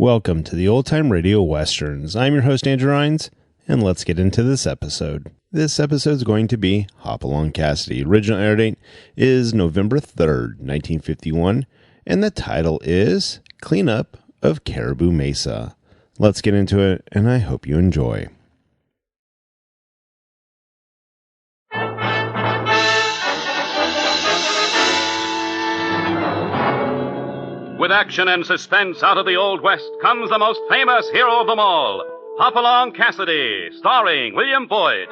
Welcome to the Old Time Radio Westerns. I'm your host, Andrew Rhynes, and let's get into this episode. This episode is going to be Hopalong Cassidy. Original air date is November 3rd, 1951, and the title is Cleanup of Caribou Mesa. Let's get into it, and I hope you enjoy. With action and suspense out of the Old West comes the most famous hero of them all, Hopalong Cassidy, starring William Boyd.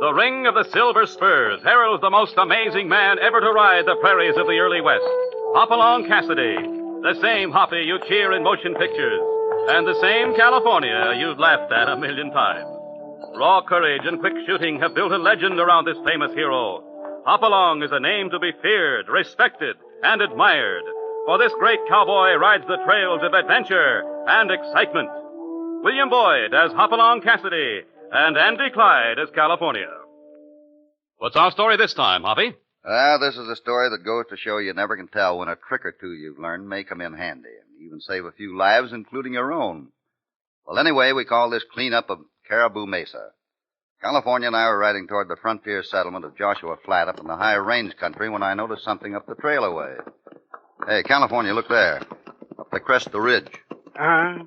The ring of the silver spurs heralds the most amazing man ever to ride the prairies of the early West, Hopalong Cassidy, the same Hoppy you cheer in motion pictures, and the same California you've laughed at a million times. Raw courage and quick shooting have built a legend around this famous hero. Hopalong is a name to be feared, respected, and admired, for this great cowboy rides the trails of adventure and excitement. William Boyd as Hopalong Cassidy, and Andy Clyde as California. What's our story this time, Hoppy? This is a story that goes to show you never can tell when a trick or two you've learned may come in handy, and even save a few lives, including your own. Well, anyway, we call this Cleanup of Caribou Mesa. California and I were riding toward the frontier settlement of Joshua Flat up in the high range country when I noticed something up the trail away. Hey, California, look there. Up the crest of the ridge.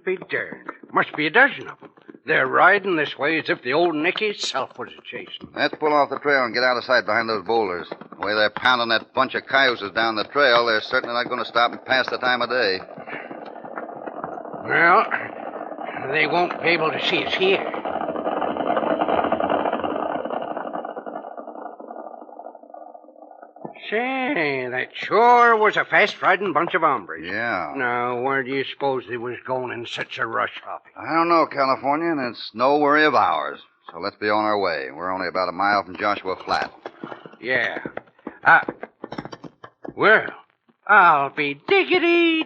Be darned. Must be a dozen of them. They're riding this way as if the old Nicky itself was a chasing. Let's pull off the trail and get out of sight behind those boulders. The way they're pounding that bunch of cayuses down the trail, they're certainly not going to stop and pass the time of day. Well, they won't be able to see us here. Say, that sure was a fast-riding bunch of hombres. Yeah. Now, where do you suppose they was going in such a rush, Hoppy? I don't know, California, and it's no worry of ours. So let's be on our way. We're only about a mile from Joshua Flat. Yeah. Well, I'll be diggity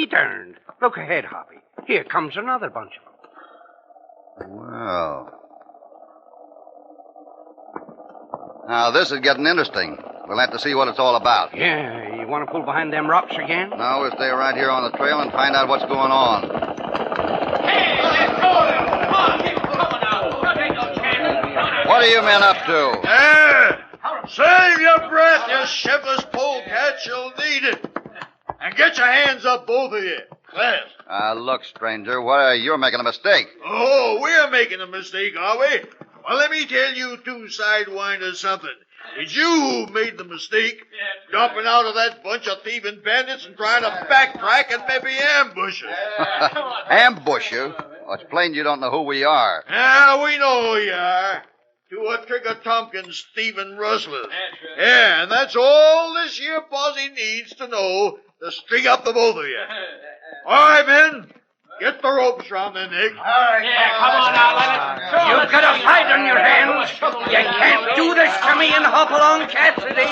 darned. Look ahead, Hoppy. Here comes another bunch of them. Well. Now, this is getting interesting. We'll have to see what it's all about. Yeah, you want to pull behind them rocks again? No, we'll stay right here on the trail and find out what's going on. Hey, let's go! Come on, keep coming now. Don't take no chances. What are you men up to? Save your breath, you shiftless polecat. You'll need it. And get your hands up, both of you. Fast. Look, stranger, you're making a mistake. Oh, we're making a mistake, are we? Well, let me tell you two sidewinders something. It's you who made the mistake, jumping out of that bunch of thieving bandits and trying to backtrack and maybe ambush us. Ambush you? Well, it's plain you don't know who we are. Yeah, we know who you are. Two of Trigger Tompkins' thieving rustlers. Yeah, and that's all this here posse needs to know to string up the both of you. All right, men. Get the ropes round their neck. All right, yeah, come on now. You've got a fight on your hands. You can't do this to me and Hopalong Cassidy.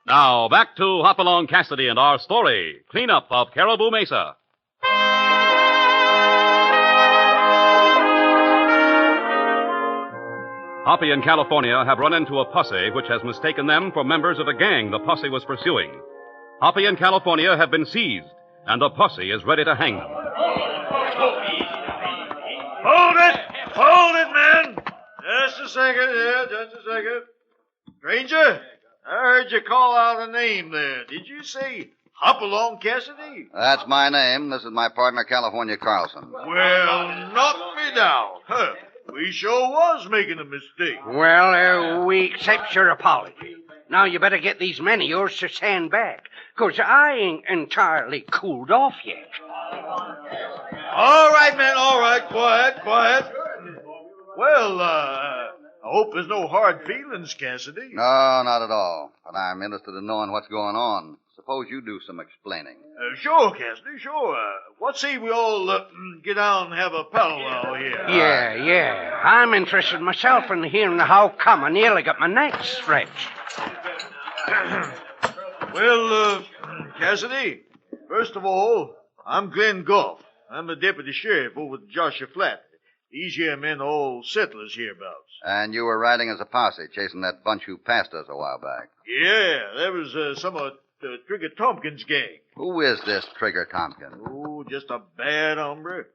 Now, back to Hopalong Cassidy and our story, Cleanup of Caribou Mesa. Hoppy and California have run into a posse which has mistaken them for members of a gang the posse was pursuing. Hoppy and California have been seized, and the posse is ready to hang them. Hold it, man. Just a second, just a second. Stranger, I heard you call out a name there. Did you say Hopalong Cassidy? That's my name. This is my partner, California Carlson. Well, knock me down. Huh. We sure was making a mistake. Well, we accept your apology. Now you better get these men of yours to stand back, 'cause I ain't entirely cooled off yet. All right, men, all right. Quiet. Well, I hope there's no hard feelings, Cassidy. No, not at all. But I'm interested in knowing what's going on. Suppose you do some explaining. Sure, Cassidy, sure. Let's see we all get down and have a powwow here. Yeah. I'm interested myself in hearing how come I nearly got my neck stretched. Well, Cassidy, first of all, I'm Glenn Goff. I'm a deputy sheriff over at Joshua Flat. These here men are all settlers hereabouts. And you were riding as a posse, chasing that bunch who passed us a while back. Yeah, that was some of Trigger Tompkins' gang. Who is this Trigger Tompkins? Oh, just a bad hombre.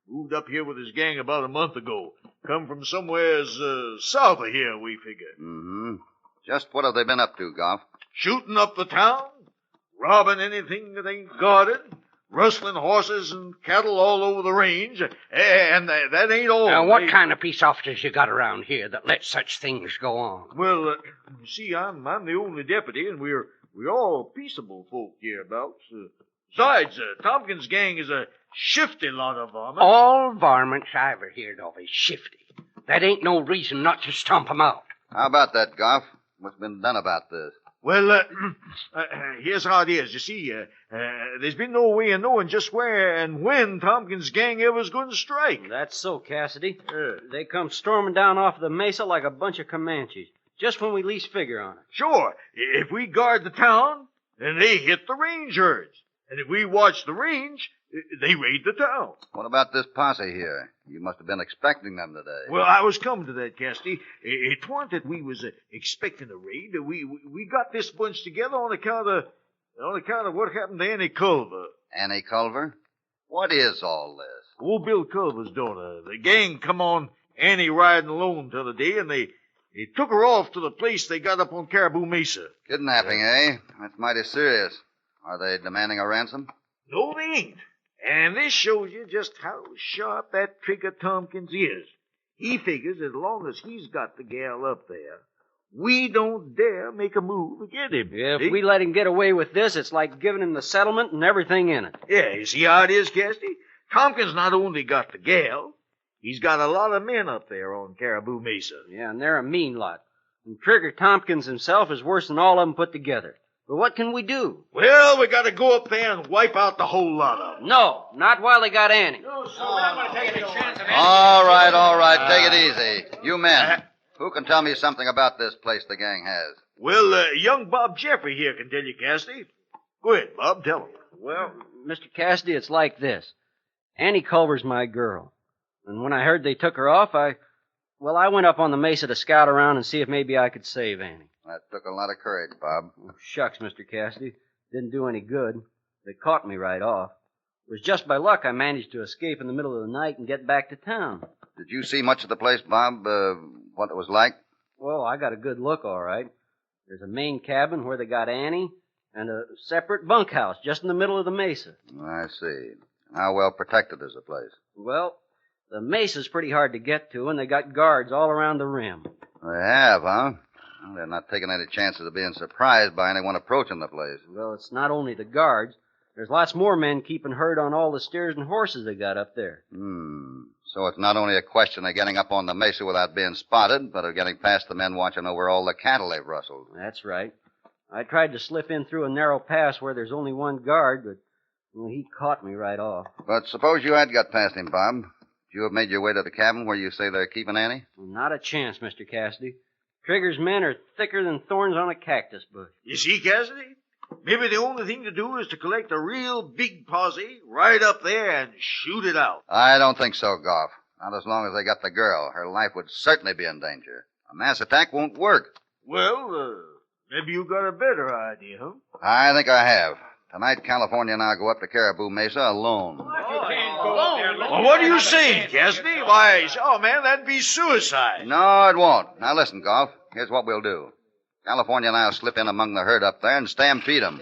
Moved up here with his gang about a month ago. Come from somewheres south of here, we figure. Mm-hmm. Just what have they been up to, Goff? Shooting up the town, robbing anything that ain't guarded, rustling horses and cattle all over the range, and that ain't all. Now, what kind of peace officers you got around here that let such things go on? Well, you see, I'm the only deputy, and we're all peaceable folk hereabouts. Besides, Tompkins' gang is a shifty lot of varmints. All varmints I ever heard of is shifty. That ain't no reason not to stomp 'em out. How about that, Goff? What's been done about this? Well, here's how it is. You see, there's been no way of knowing just where and when Tompkins' gang ever's going to strike. That's so, Cassidy. They come storming down off the mesa like a bunch of Comanches, just when we least figure on it. Sure, if we guard the town, then they hit the range herds. And if we watch the range, they raid the town. What about this posse here? You must have been expecting them today. Well, I was coming to that, Cassidy. It weren't that we was expecting a raid. We got this bunch together on account of what happened to Annie Culver. Annie Culver? What is all this? Old Bill Culver's daughter. The gang come on Annie riding alone t'other day, and they took her off to the place they got up on Caribou Mesa. Kidnapping, eh? That's mighty serious. Are they demanding a ransom? No, they ain't. And this shows you just how sharp that Trigger Tompkins is. He figures as long as he's got the gal up there, we don't dare make a move against him. Yeah, if we let him get away with this, it's like giving him the settlement and everything in it. Yeah, you see how it is, Cassidy? Tompkins not only got the gal, he's got a lot of men up there on Caribou Mesa. Yeah, and they're a mean lot. And Trigger Tompkins himself is worse than all of them put together. But what can we do? Well, we got to go up there and wipe out the whole lot of them. No, not while they got Annie. No, sir, we're not going to take any chance of anything. All right. Take it easy. You men, who can tell me something about this place the gang has? Well, young Bob Jeffrey here can tell you, Cassidy. Go ahead, Bob, tell him. Well, Mr. Cassidy, it's like this. Annie Culver's my girl. And when I heard they took her off, I went up on the mesa to scout around and see if maybe I could save Annie. That took a lot of courage, Bob. Oh, shucks, Mr. Cassidy. Didn't do any good. They caught me right off. It was just by luck I managed to escape in the middle of the night and get back to town. Did you see much of the place, Bob? What it was like? Well, I got a good look, all right. There's a main cabin where they got Annie and a separate bunkhouse just in the middle of the mesa. I see. How well protected is the place? Well, the mesa's pretty hard to get to, and they got guards all around the rim. They have, huh? Well, they're not taking any chances of being surprised by anyone approaching the place. Well, it's not only the guards. There's lots more men keeping herd on all the steers and horses they got up there. So it's not only a question of getting up on the mesa without being spotted, but of getting past the men watching over all the cattle they've rustled. That's right. I tried to slip in through a narrow pass where there's only one guard, but he caught me right off. But suppose you had got past him, Bob. Would you have made your way to the cabin where you say they're keeping Annie? Not a chance, Mr. Cassidy. Trigger's men are thicker than thorns on a cactus bush. You see, Cassidy? Maybe the only thing to do is to collect a real big posse right up there and shoot it out. I don't think so, Goff. Not as long as they got the girl. Her life would certainly be in danger. A mass attack won't work. Well, maybe you got a better idea, huh? I think I have. Tonight, California and I go up to Caribou Mesa alone. Well, what are you saying, Cassidy? Why, man, that'd be suicide. No, it won't. Now, listen, Goff. Here's what we'll do. California and I'll slip in among the herd up there and stampede them.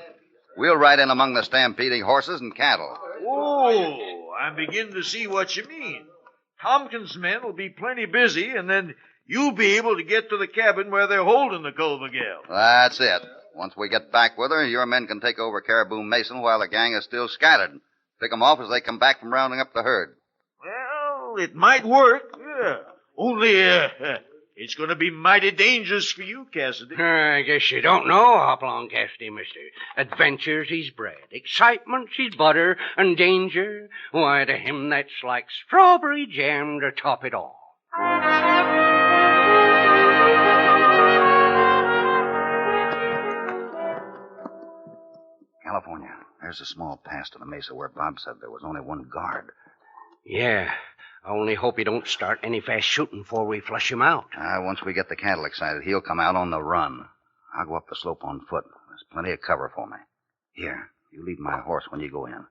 We'll ride in among the stampeding horses and cattle. Oh, I'm beginning to see what you mean. Tompkins' men will be plenty busy, and then you'll be able to get to the cabin where they're holding the Culver gal. That's it. Once we get back with her, your men can take over Caribou Mesa while the gang is still scattered. Pick them off as they come back from rounding up the herd. Well, it might work, yeah. Only, it's going to be mighty dangerous for you, Cassidy. I guess you don't know Hopalong Cassidy, mister. Adventures he's bred, excitement he's butter, and danger, why, to him that's like strawberry jam to top it all. California. There's a small pass to the mesa where Bob said there was only one guard. Yeah. I only hope he don't start any fast shooting before we flush him out. Once we get the cattle excited, he'll come out on the run. I'll go up the slope on foot. There's plenty of cover for me. Here, you lead my horse when you go in.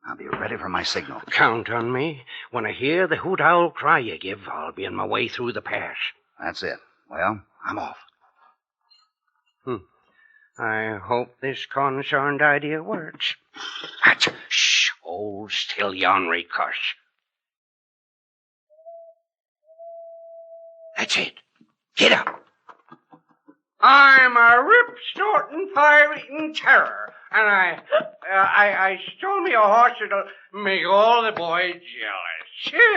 I'll be ready for my signal. Count on me. When I hear the hoot owl cry you give, I'll be on my way through the pass. That's it. Well, I'm off. I hope this concerned idea works. Shh! Hold still, you ornery cuss. That's it. Get up. I'm a rip-snorting, fire-eating terror, and I stole me a horse that'll make all the boys jealous.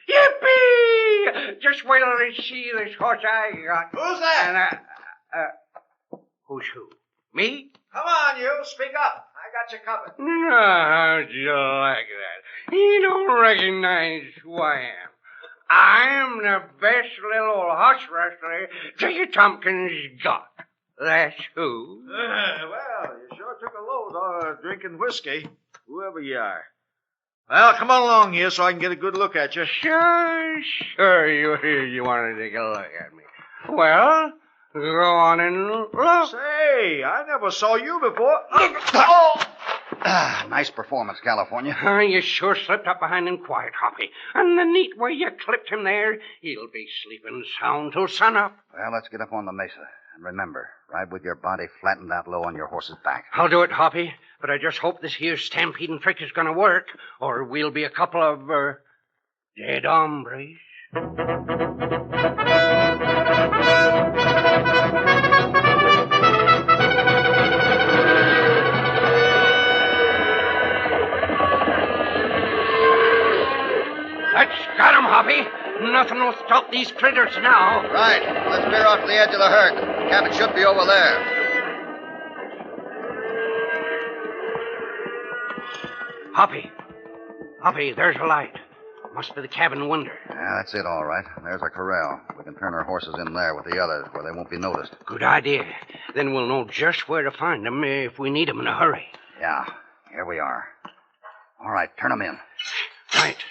Yippee! Just wait till they see this horse I got. Who's that? And who's who? Me? Come on, you. Speak up. I got you covered. No, how'd you like that? You don't recognize who I am. I'm the best little old horse wrestler Jiggy Tompkins got. That's who. Well, you sure took a load drinking whiskey, whoever you are. Well, come on along here so I can get a good look at you. Sure, you want to take a look at me. Well, go on and look. Say, I never saw you before. Nice performance, California. You sure slipped up behind him quiet, Hoppy. And the neat way you clipped him there, he'll be sleeping sound till sunup. Well, let's get up on the mesa. And remember, ride with your body flattened out low on your horse's back. I'll do it, Hoppy. But I just hope this here stampeding trick is going to work, or we'll be a couple of, dead hombres. Let's got 'em, Hoppy. Nothing will stop these critters now. Right. Let's veer off to the edge of the herd. The cabin should be over there. Hoppy, there's a light. Must be the cabin window. Yeah, that's it, all right. There's a corral. We can turn our horses in there with the others where they won't be noticed. Good idea. Then we'll know just where to find them if we need them in a hurry. Yeah, here we are. All right, turn them in. Right.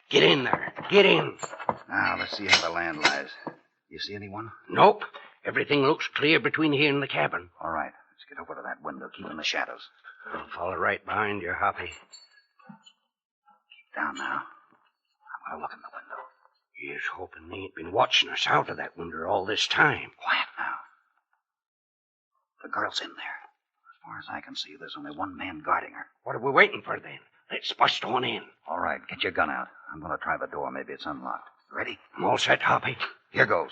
Get in there. Get in. Now, let's see how the land lies. You see anyone? Nope. Everything looks clear between here and the cabin. All right, let's get over to that window, keep in the shadows. I'll follow right behind you, Hoppy. Keep down now. I'm going to look in the window. Here's hoping they ain't been watching us out of that window all this time. Quiet now. The girl's in there. As far as I can see, there's only one man guarding her. What are we waiting for, then? Let's bust on in. All right, get your gun out. I'm going to try the door. Maybe it's unlocked. Ready? I'm all set, Hoppy. Here goes.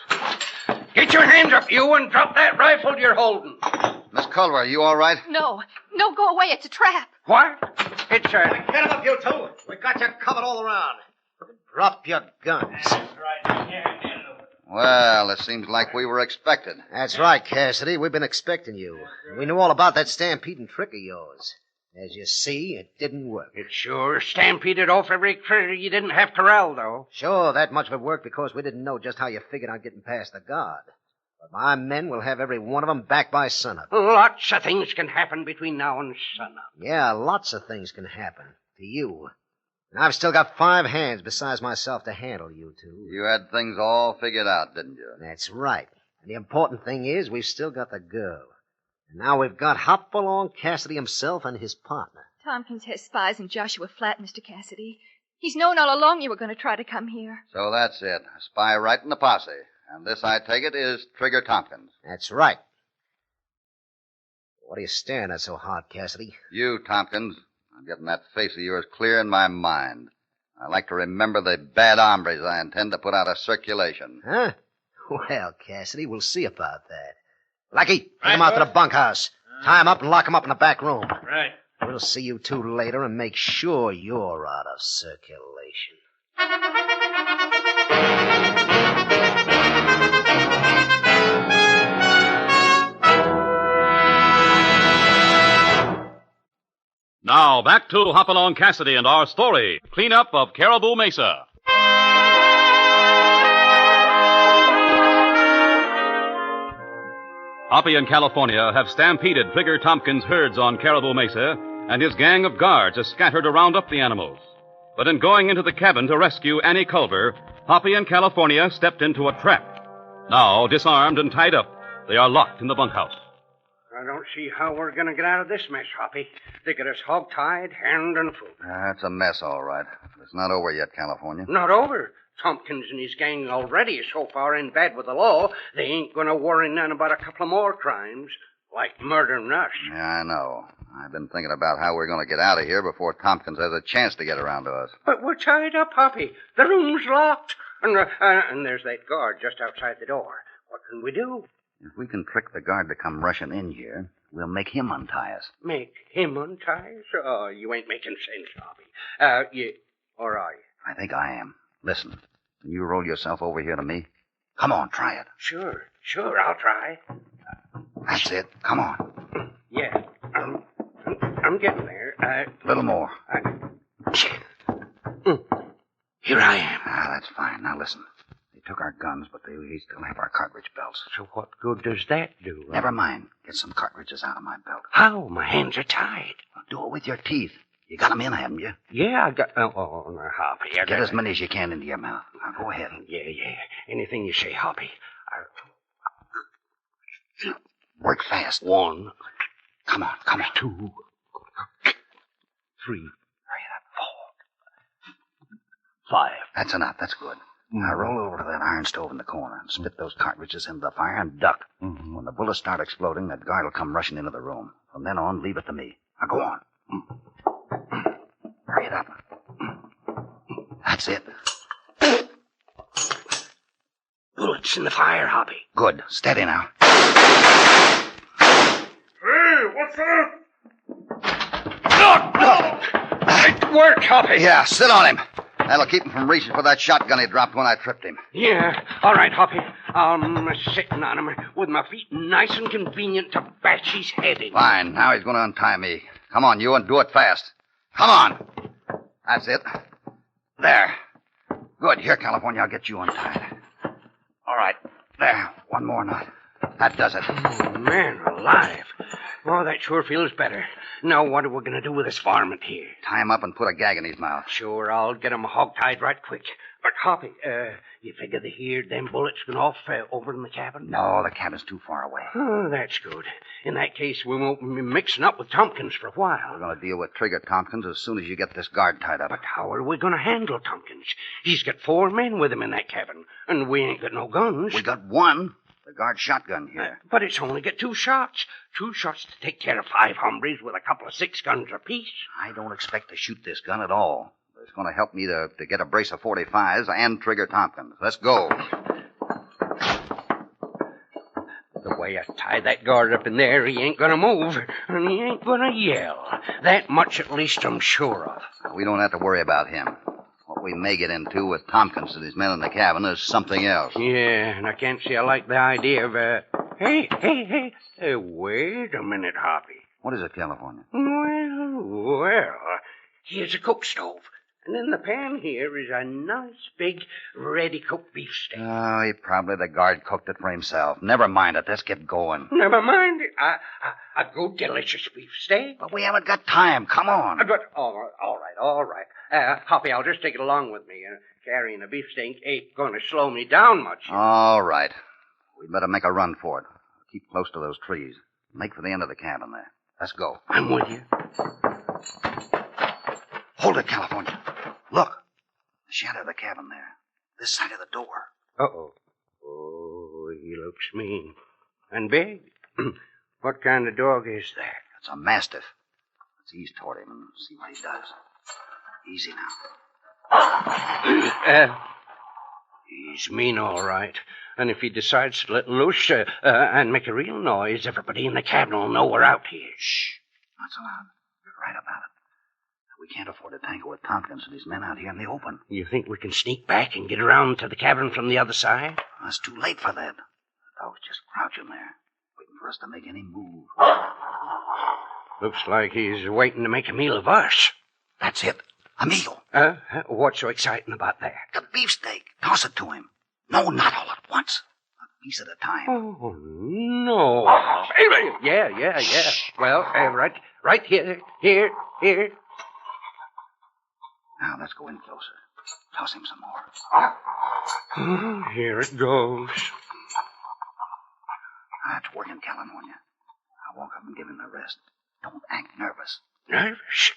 Get your hands up, you, and drop that rifle you're holding. Miss Culver, are you all right? No, go away. It's a trap. What? It's a... Get him up, you two. We got you covered all around. Drop your guns. Well, it seems like we were expected. That's right, Cassidy. We've been expecting you. We knew all about that stampeding trick of yours. As you see, it didn't work. It sure stampeded off every critter you didn't have corralled, though. Sure, that much of it worked because we didn't know just how you figured on getting past the guard. But my men will have every one of them back by sunup. Lots of things can happen between now and sunup. Yeah, lots of things can happen to you. And I've still got 5 hands besides myself to handle you two. You had things all figured out, didn't you? That's right. And the important thing is we've still got the girl. And now we've got Hopalong Cassidy himself and his partner. Tompkins has spies in Joshua Flat, Mr. Cassidy. He's known all along you were going to try to come here. So that's it. A spy right in the posse. And this, I take it, is Trigger Tompkins. That's right. What are you staring at so hard, Cassidy? You, Tompkins. I'm getting that face of yours clear in my mind. I like to remember the bad hombres I intend to put out of circulation. Huh? Well, Cassidy, we'll see about that. Lucky, take him out to the bunkhouse. Tie him up and lock him up in the back room. Right. We'll see you two later and make sure you're out of circulation. Now, back to Hopalong Cassidy and our story, Cleanup of Caribou Mesa. Hoppy and California have stampeded Trigger Tompkins' herds on Caribou Mesa and his gang of guards are scattered to round up the animals. But in going into the cabin to rescue Annie Culver, Hoppy and California stepped into a trap. Now, disarmed and tied up, they are locked in the bunkhouse. I don't see how we're going to get out of this mess, Hoppy. They got us hog-tied, hand and foot. It's a mess, all right. It's not over yet, California. Not over. Tompkins and his gang already is so far in bed with the law, they ain't going to worry none about a couple of more crimes, like murdering us. Yeah, I know. I've been thinking about how we're going to get out of here before Tompkins has a chance to get around to us. But we're tied up, Hoppy. The room's locked. And there's that guard just outside the door. What can we do? If we can trick the guard to come rushing in here, we'll make him untie us. Make him untie us? Oh, you ain't making sense, Hoppy. Or are you? I think I am. Listen, can you roll yourself over here to me? Come on, try it. Sure, I'll try. That's it. Come on. Yeah, I'm getting there. A little more. Here I am. That's fine. Now listen. They took our guns, but we still have our cartridge belts. So what good does that do? Never mind. Get some cartridges out of my belt. How? My hands are tied. Well, do it with your teeth. You got them in, haven't you? Yeah, I got... Oh, no, Hoppy. Get as many as you can into your mouth. Now, go ahead. Yeah. Anything you say, Hoppy. Work fast. 1. Come on. 2. 3. 4. 5. That's enough. That's good. Now roll over to that iron stove in the corner and spit those cartridges into the fire and duck. Mm-hmm. When the bullets start exploding, that guard will come rushing into the room. From then on, leave it to me. Now go on. Hurry it up. That's it. Bullets in the fire, Hoppy. Good. Steady now. Hey, what's that? Look! It worked, Hoppy. Yeah, sit on him. That'll keep him from reaching for that shotgun he dropped when I tripped him. Yeah, all right, Hoppy. I'm sitting on him with my feet nice and convenient to bash his head in. Fine. Now he's going to untie me. Come on, you, and do it fast. Come on. That's it. There. Good. Here, California, I'll get you untied. All right. There. One more knot. That does it. Oh, man alive. Oh, that sure feels better. Now, what are we going to do with this varmint here? Tie him up and put a gag in his mouth. Sure, I'll get him hog-tied right quick. But, Hoppy, you figure they heard them bullets going off over in the cabin? No, the cabin's too far away. Oh, that's good. In that case, we won't be mixing up with Tompkins for a while. We're going to deal with Trigger Tompkins as soon as you get this guard tied up. But how are we going to handle Tompkins? He's got 4 men with him in that cabin, and we ain't got no guns. We got 1. The guard shotgun here. But it's only got 2 shots. 2 shots to take care of 5 hombres with a couple of 6 guns apiece. I don't expect to shoot this gun at all. It's going to help me to get a brace of 45s and Trigger Tompkins. Let's go. The way I tie that guard up in there, he ain't going to move, and he ain't going to yell. That much at least I'm sure of. We don't have to worry about him. What we may get into with Tompkins and his men in the cabin is something else. Yeah, and I can't say I like the idea of, Hey, wait a minute, Hoppy. What is it, California? Well, here's a cook stove. And in the pan here is a nice, big, ready-cooked beefsteak. Oh, the guard cooked it for himself. Never mind it. Let's get going. Never mind it. A good, delicious beefsteak. But we haven't got time. Come on. But, all right. Hoppy, I'll just take it along with me. Carrying a beefsteak ain't going to slow me down much. All right. We'd better make a run for it. Keep close to those trees. Make for the end of the cabin there. Let's go. I'm with you. Hold it, California. Look. The shadow of the cabin there. This side of the door. Uh-oh. Oh, he looks mean. And big. What kind of dog is that? It's a mastiff. Let's ease toward him and see what he does. Easy now. He's mean, all right. And if he decides to let loose and make a real noise, everybody in the cabin will know we're out here. Shh. Not so loud. You're right about it. We can't afford to tangle with Tompkins and his men out here in the open. You think we can sneak back and get around to the cabin from the other side? Well, it's too late for that. The dog's just crouching there, waiting for us to make any move. Looks like he's waiting to make a meal of us. That's it. A meal. What's so exciting about that? The beefsteak. Toss it to him. No, not all at once. piece at a time. Oh, no. Yeah. Well, right here. Now, let's go in closer. Toss him some more. Here it goes. That's working, California. I'll walk up and give him the rest. Don't act nervous. Nervous?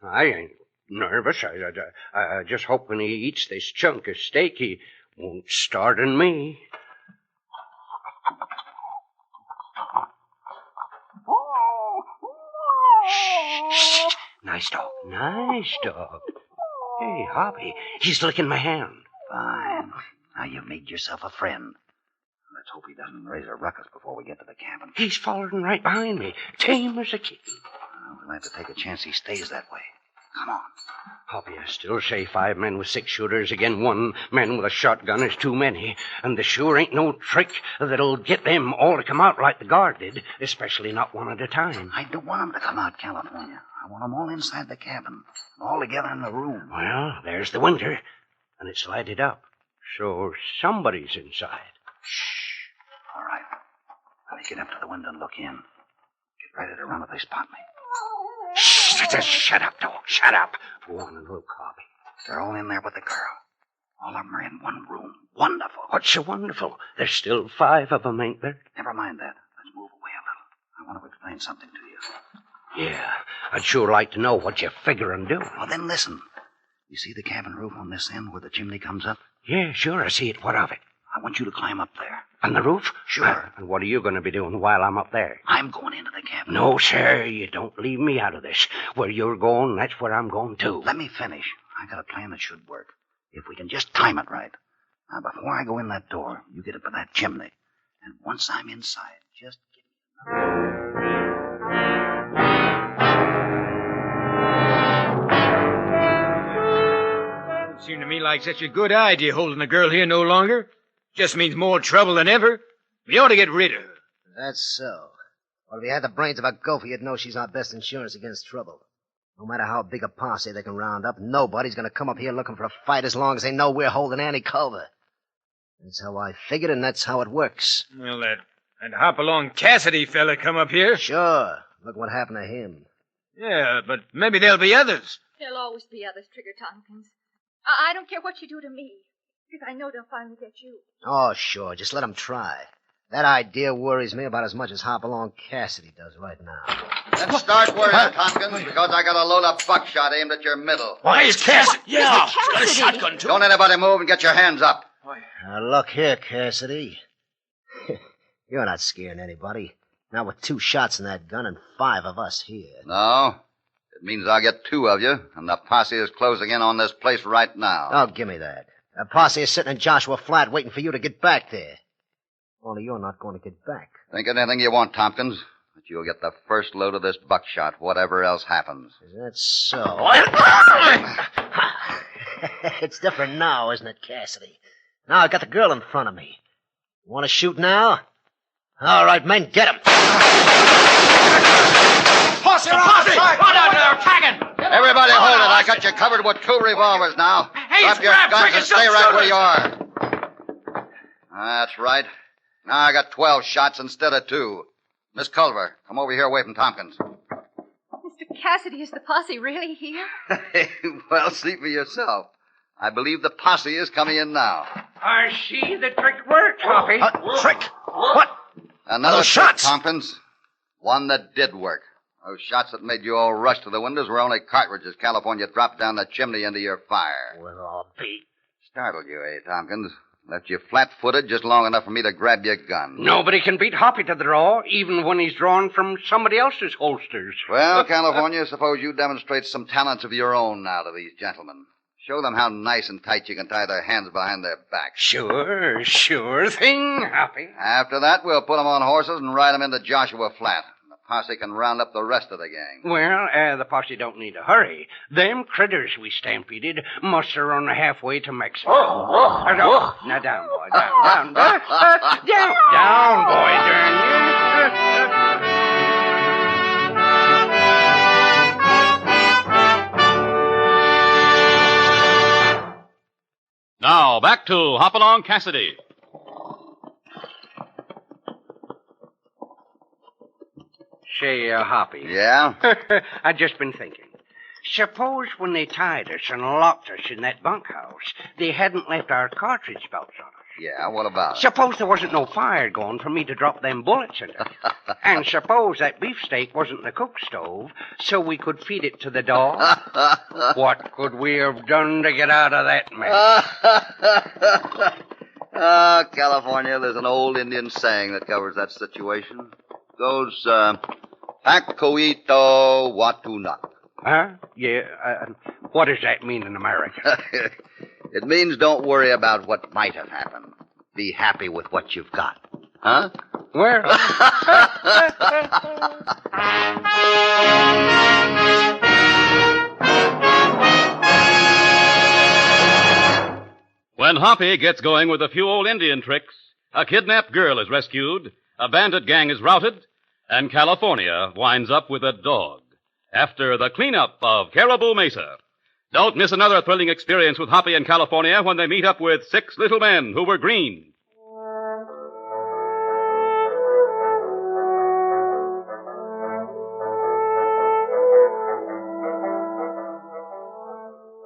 I ain't nervous. I just hope when he eats this chunk of steak, he won't start on me. Shh. Nice dog. Hey, Hoppy, he's licking my hand. Fine. Now you've made yourself a friend. Let's hope he doesn't raise a ruckus before we get to the cabin. He's following right behind me, tame as a kitten. We'll have to take a chance he stays that way. Come on. Hoppy, I still say 5 men with 6 shooters against 1 man with a shotgun is too many. And there sure ain't no trick that'll get them all to come out like the guard did, especially not one at a time. I don't want them to come out, California. I want them all inside the cabin, all together in the room. Well, there's the window, and it's lighted up. So somebody's inside. Shh. All right. Let me get up to the window and look in. Get ready to run if they spot me. Shh, just shut up, dog. Shut up. Go on and look, Hoppy. They're all in there with the girl. All of them are in one room. Wonderful. What's so wonderful? There's still 5 of them, ain't there? Never mind that. Let's move away a little. I want to explain something to you. Yeah, I'd sure like to know what you figure on doing. Well, then listen. You see the cabin roof on this end where the chimney comes up? Yeah, sure, I see it. What of it? I want you to climb up there. On the roof? Sure. And what are you going to be doing while I'm up there? I'm going into the cabin. No, sir, you don't leave me out of this. Where you're going, that's where I'm going, too. Let me finish. I got a plan that should work. If we can just time it right. Now, before I go in that door, you get up to that chimney. And once I'm inside, just give me another... Seemed to me like such a good idea holding the girl here no longer. Just means more trouble than ever. We ought to get rid of her. That's so. Well, if you had the brains of a gopher, you'd know she's our best insurance against trouble. No matter how big a posse they can round up, nobody's going to come up here looking for a fight as long as they know we're holding Annie Culver. That's how I figured, and that's how it works. Well, that Hopalong Cassidy fella come up here. Sure. Look what happened to him. Yeah, but maybe there'll be others. There'll always be others, Trigger Tompkins. I don't care what you do to me, because I know they'll finally get you. Oh, sure. Just let them try. That idea worries me about as much as Hopalong Cassidy does right now. Let's start worrying, Tompkins, because I got a load of buckshot aimed at your middle. Why, it's Cassidy. Yeah, he's got a shotgun, too. Don't anybody move and get your hands up. Now, look here, Cassidy. You're not scaring anybody. Not with 2 shots in that gun and 5 of us here. No. It means I'll get 2 of you, and the posse is closing in on this place right now. Oh, give me that. The posse is sitting in Joshua Flat waiting for you to get back there. Only you're not going to get back. Think of anything you want, Tompkins, but you'll get the first load of this buckshot, whatever else happens. Is that so? It's different now, isn't it, Cassidy? Now I've got the girl in front of me. You want to shoot now? All right, men, get him. Posse, they're attacking! Everybody hold it. I got you covered with 2 revolvers now. Drop your guns and stay right where you are. That's right. Now I got 12 shots instead of 2. Miss Culver, come over here away from Tompkins. Mr. Cassidy, is the posse really here? Well, see for yourself. I believe the posse is coming in now. I see the trick worked, Hoppy. Trick? What? Another trick, shots. Tompkins. One that did work. Those shots that made you all rush to the windows were only cartridges California dropped down the chimney into your fire. Well, I'll be. Startled you, eh, Tompkins? Left you flat-footed just long enough for me to grab your gun. Nobody can beat Hoppy to the draw, even when he's drawn from somebody else's holsters. Well, California, suppose you demonstrate some talents of your own now to these gentlemen. Show them how nice and tight you can tie their hands behind their backs. Sure thing, Hoppy. After that, we'll put them on horses and ride them into Joshua Flat. The posse can round up the rest of the gang. Well, the posse don't need to hurry. Them critters we stampeded must have run halfway to Mexico. Now down, boy, down. Down, boy, darn you. Now, back to Hopalong Cassidy. Say, Hoppy. Yeah? I just been thinking. Suppose when they tied us and locked us in that bunkhouse, they hadn't left our cartridge belts on us. Yeah, what about it? Suppose there wasn't no fire going for me to drop them bullets into. And suppose that beefsteak wasn't in the cook stove, so we could feed it to the dog. What could we have done to get out of that mess? California, there's an old Indian saying that covers that situation. It goes, Pacoito Watunak. Huh? Yeah. What does that mean in American? It means don't worry about what might have happened. Be happy with what you've got. Huh? Well. When Hoppy gets going with a few old Indian tricks, a kidnapped girl is rescued, a bandit gang is routed, and California winds up with a dog. After the cleanup of Caribou Mesa. Don't miss another thrilling experience with Hoppy and California when they meet up with 6 little men who were green.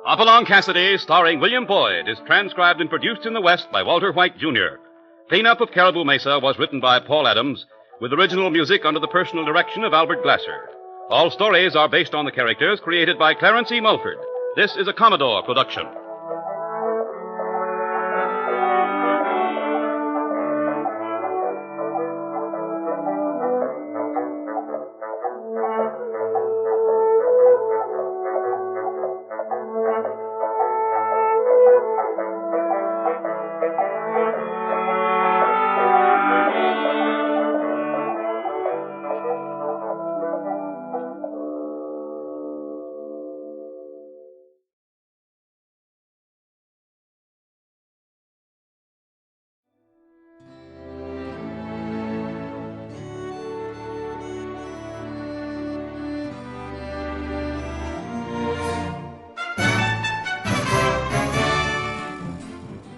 Hopalong Cassidy, starring William Boyd, is transcribed and produced in the West by Walter White, Jr. Cleanup of Caribou Mesa was written by Paul Adams, with original music under the personal direction of Albert Glaser. All stories are based on the characters created by Clarence Mulford. This is a Commodore production.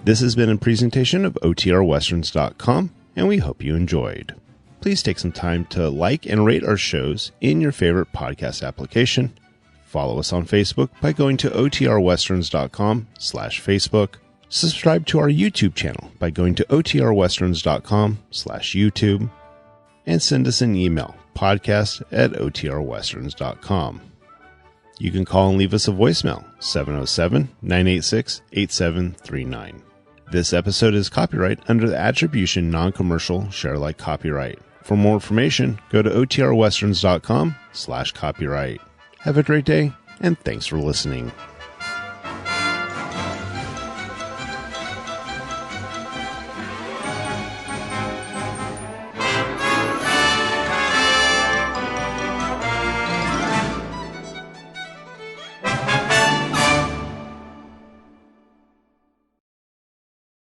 This has been a presentation of OTRWesterns.com, and we hope you enjoyed. Please take some time to like and rate our shows in your favorite podcast application. Follow us on Facebook by going to OTRWesterns.com/Facebook. Subscribe to our YouTube channel by going to OTRWesterns.com/YouTube. And send us an email, podcast@OTRWesterns.com. You can call and leave us a voicemail, 707-986-8739. This episode is copyright under the Attribution Non-Commercial Share-alike copyright. For more information, go to OTRWesterns.com/copyright. Have a great day, and thanks for listening.